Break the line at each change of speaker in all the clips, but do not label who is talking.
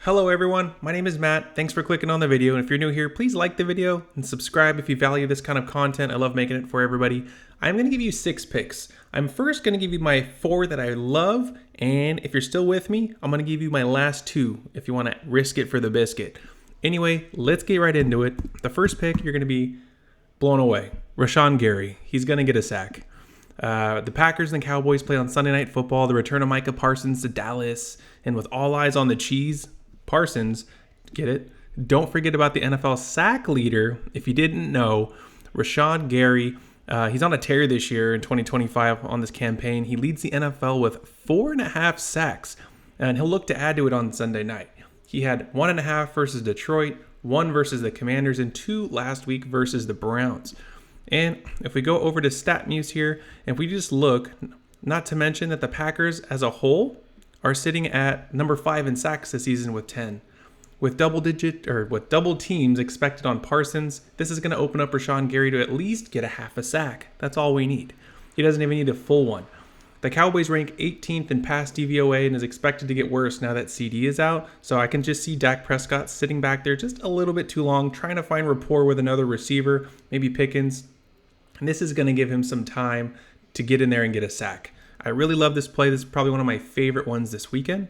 Hello everyone, my name is Matt. Thanks for clicking on the video, and if you're new here, please like the video and subscribe if you value this kind of content. I love making it for everybody. I'm going to give you 6 picks. I'm first going to give you my 4 that I love, and if you're still with me, I'm going to give you my last 2 if you want to risk it for the biscuit. Anyway, let's get right into it. The first pick, you're going to be blown away. Rashan Gary. He's going to get a sack. The Packers and the Cowboys play on Sunday Night Football. The return of Micah Parsons to Dallas, and with all eyes on the cheese, Parsons, get it? Don't forget about the NFL sack leader. If you didn't know, Rashan Gary, he's on a tear this year in 2025 on this campaign. He leads the NFL with 4.5 sacks, and he'll look to add to it on Sunday night. He had 1.5 versus Detroit, 1 versus the Commanders, and 2 last week versus the Browns. And if we go over to StatMuse here, and if we just look, not to mention that the Packers as a whole are sitting at number 5 in sacks this season with 10. With double teams expected on Parsons, this is going to open up Rashan Gary to at least get a half a sack. That's all we need. He doesn't even need a full one. The Cowboys rank 18th in pass DVOA and is expected to get worse now that CD is out, so I can just see Dak Prescott sitting back there just a little bit too long, trying to find rapport with another receiver, maybe Pickens. And this is going to give him some time to get in there and get a sack. I really love this play. This is probably one of my favorite ones this weekend.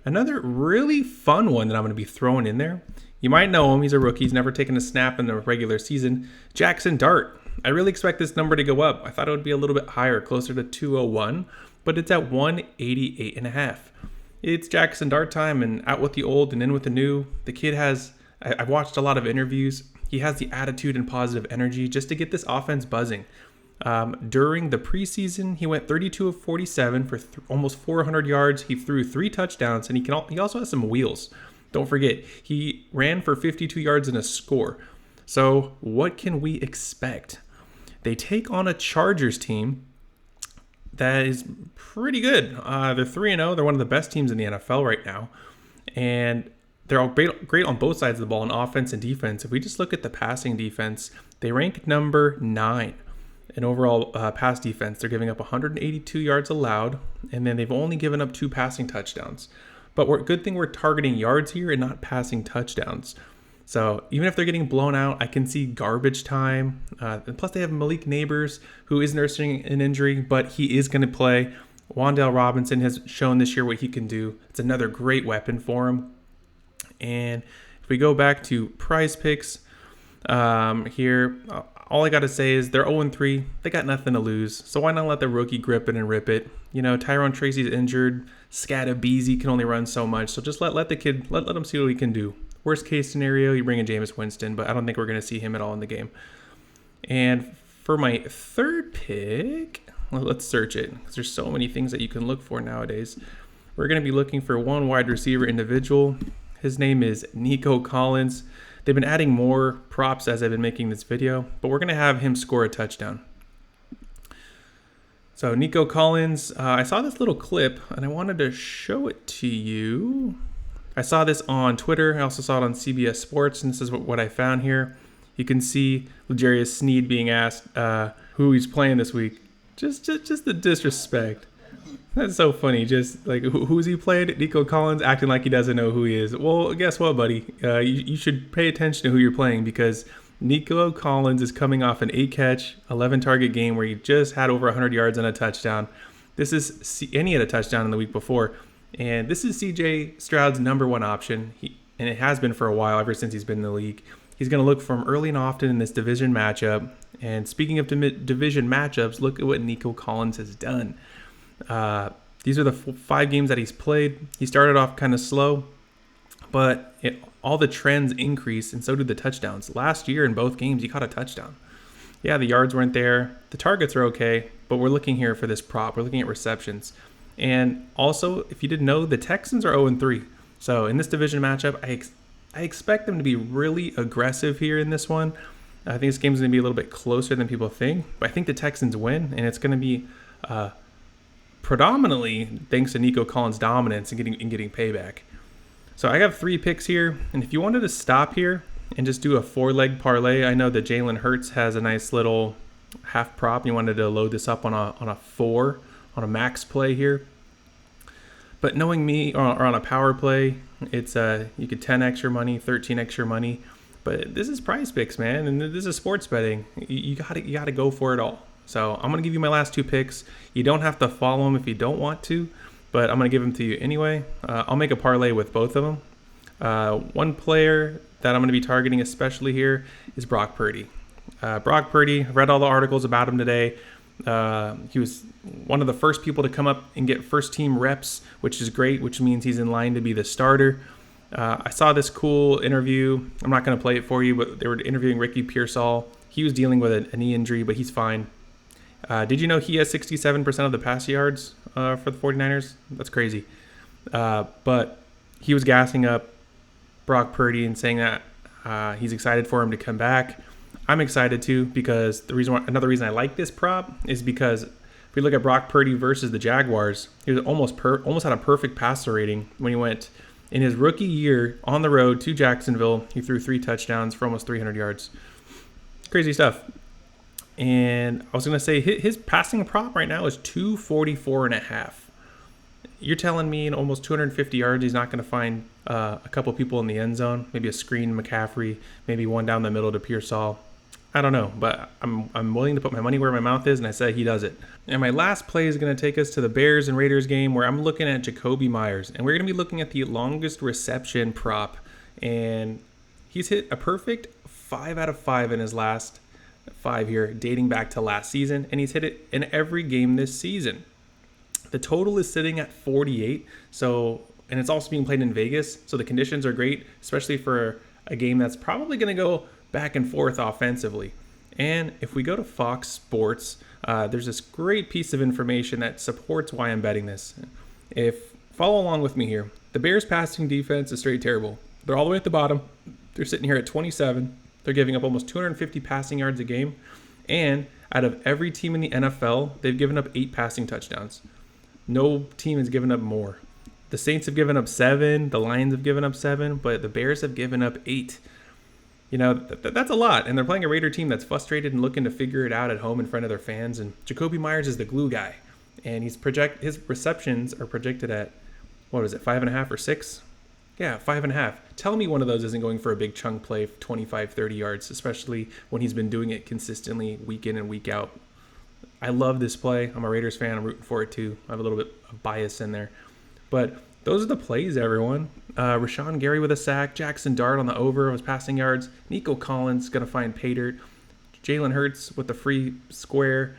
Another really fun one that I'm going to be throwing in there. You might know him. He's a rookie. He's never taken a snap in the regular season. Jackson Dart. I really expect this number to go up. I thought it would be a little bit higher, closer to 201, but it's at 188.5. It's Jackson Dart time, and out with the old and in with the new. The kid has, I've watched a lot of interviews. He has the attitude and positive energy just to get this offense buzzing. During the preseason, he went 32 of 47 for almost 400 yards. He threw 3 touchdowns, and he also has some wheels. Don't forget, he ran for 52 yards and a score. So what can we expect? They take on a Chargers team that is pretty good. They're 3-0. They're one of the best teams in the NFL right now, and they're all great on both sides of the ball in offense and defense. If we just look at the passing defense, they rank number 9. In overall pass defense. They're giving up 182 yards allowed, and then they've only given up 2 passing touchdowns. But good thing we're targeting yards here and not passing touchdowns. So even if they're getting blown out, I can see garbage time. And plus they have Malik Neighbors, who is nursing an injury, but he is going to play. Wan'Dale Robinson has shown this year what he can do. It's another great weapon for him. And if we go back to prize picks here, all I got to say is they're 0-3. They got nothing to lose. So why not let the rookie grip it and rip it? You know, Tyrone Tracy's injured. Scadabeezy can only run so much. So just let the kid, let him see what he can do. Worst case scenario, you bring in Jameis Winston, but I don't think we're going to see him at all in the game. And for my third pick, well, let's search it, because there's so many things that you can look for nowadays. We're going to be looking for one wide receiver individual. His name is Nico Collins. They've been adding more props as I've been making this video, but we're going to have him score a touchdown. So Nico Collins, I saw this little clip, and I wanted to show it to you. I saw this on Twitter. I also saw it on CBS Sports, and this is what I found here. You can see L'Jarius Sneed being asked who he's playing this week. Just the disrespect. That's so funny. Just like, who's he played? Nico Collins acting like he doesn't know who he is. Well, guess what, buddy? You should pay attention to who you're playing, because Nico Collins is coming off an 8-catch, 11-target game where he just had over 100 yards and a touchdown. And he had a touchdown in the week before. And this is CJ Stroud's number 1 option, and it has been for a while, ever since he's been in the league. He's going to look for him early and often in this division matchup. And speaking of division matchups, look at what Nico Collins has done. These are the 5 games that he's played. He started off kind of slow, but all the trends increased, and so did the touchdowns. Last year in both games, he caught a touchdown. Yeah, the yards weren't there. The targets are okay, but we're looking here for this prop. We're looking at receptions. And also, if you didn't know, the Texans are 0-3. So in this division matchup, I expect them to be really aggressive here in this one. I think this game's going to be a little bit closer than people think, but I think the Texans win, and it's going to be predominantly thanks to Nico Collins' dominance and getting payback. So I have 3 picks here, and if you wanted to stop here and just do a 4-leg parlay, I know that Jalen Hurts has a nice little half prop. You wanted to load this up on a 4 on a max play here. But knowing me, or on a power play, it's you could 10x your money, 13x your money. But this is Prize Picks, man, and this is sports betting. You gotta go for it all. So I'm gonna give you my last 2 picks. You don't have to follow them if you don't want to, but I'm gonna give them to you anyway. I'll make a parlay with both of them. One player that I'm gonna be targeting especially here is Brock Purdy. Brock Purdy, read all the articles about him today. He was one of the first people to come up and get first team reps, which is great, which means he's in line to be the starter. I saw this cool interview. I'm not going to play it for you, but they were interviewing Ricky Pearsall. He was dealing with a knee injury, but he's fine. Did you know he has 67% of the pass yards for the 49ers? That's crazy. But he was gassing up Brock Purdy and saying that he's excited for him to come back. I'm excited too, because another reason I like this prop is because if we look at Brock Purdy versus the Jaguars, he was almost had a perfect passer rating when he went in his rookie year on the road to Jacksonville. He threw 3 touchdowns for almost 300 yards. Crazy stuff. And I was going to say his passing prop right now is 244.5. You're telling me in almost 250 yards he's not going to find a couple people in the end zone, maybe a screen McCaffrey, maybe one down the middle to Pearsall. I don't know, but I'm willing to put my money where my mouth is, and I say he does it. And my last play is going to take us to the Bears and Raiders game, where I'm looking at Jakobi Meyers, and we're going to be looking at the longest reception prop, and he's hit a perfect 5 out of 5 in his last 5 here, dating back to last season, and he's hit it in every game this season. The total is sitting at 48, and it's also being played in Vegas, so the conditions are great, especially for a game that's probably going to go back and forth offensively. And if we go to Fox Sports, there's this great piece of information that supports why I'm betting this. Follow along with me here. The Bears passing defense is straight terrible. They're all the way at the bottom. They're sitting here at 27. They're giving up almost 250 passing yards a game. And out of every team in the NFL, they've given up 8 passing touchdowns. No team has given up more. The Saints have given up 7. The Lions have given up 7. But the Bears have given up 8. You know, that's a lot. And they're playing a Raider team that's frustrated and looking to figure it out at home in front of their fans. And Jakobi Meyers is the glue guy. And his receptions are projected at, 5.5 or 6? Yeah, 5.5. Tell me one of those isn't going for a big chunk play, 25, 30 yards, especially when he's been doing it consistently week in and week out. I love this play. I'm a Raiders fan. I'm rooting for it too. I have a little bit of bias in there. But those are the plays, everyone. Rashan Gary with a sack. Jackson Dart on the over of his passing yards. Nico Collins going to find pay dirt. Jalen Hurts with the free square.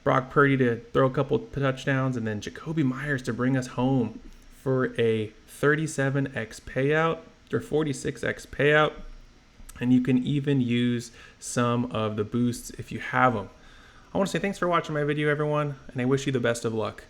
Brock Purdy to throw a couple touchdowns. And then Jakobi Meyers to bring us home for a 37x payout or 46x payout. And you can even use some of the boosts if you have them. I want to say thanks for watching my video, everyone, and I wish you the best of luck.